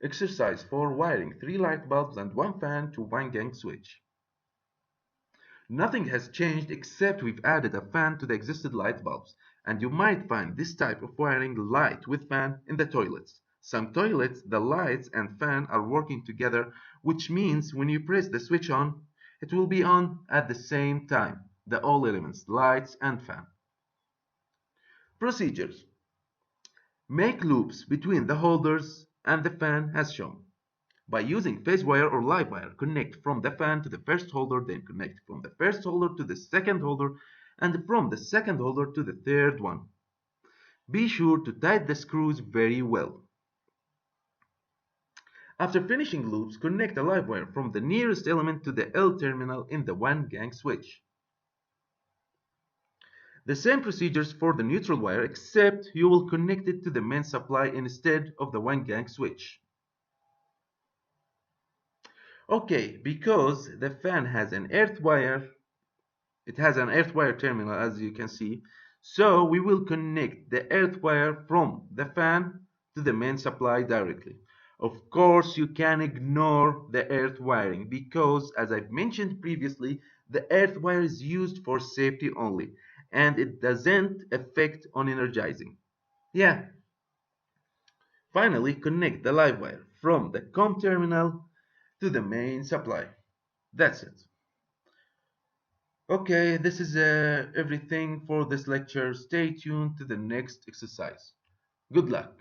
Exercise 4. Wiring 3 light bulbs and 1 fan to 1 gang switch. Nothing has changed except we've added a fan to the existing light bulbs, and you might find this type of wiring light with fan in the toilets. Some toilets, the lights and fan are working together, which means when you press the switch on, it will be on at the same time, the all elements, lights and fan. Procedures. Make loops between the holders and the fan as shown. By using phase wire or live wire, connect from the fan to the first holder, then connect from the first holder to the second holder, and from the second holder to the third one. Be sure to tighten the screws very well. After finishing loops, connect a live wire from the nearest element to the L terminal in the 1 gang switch. The same procedures for the neutral wire, except you will connect it to the main supply instead of the 1 gang switch. Okay, because the fan has an earth wire, it has an earth wire terminal as you can see, so we will connect the earth wire from the fan to the main supply directly. Of course, you can ignore the earth wiring because, as I've mentioned previously, the earth wire is used for safety only and it doesn't affect on energizing. Yeah. Finally, connect the live wire from the COM terminal to the main supply. That's it. Okay, this is everything for this lecture. Stay tuned to the next exercise. Good luck.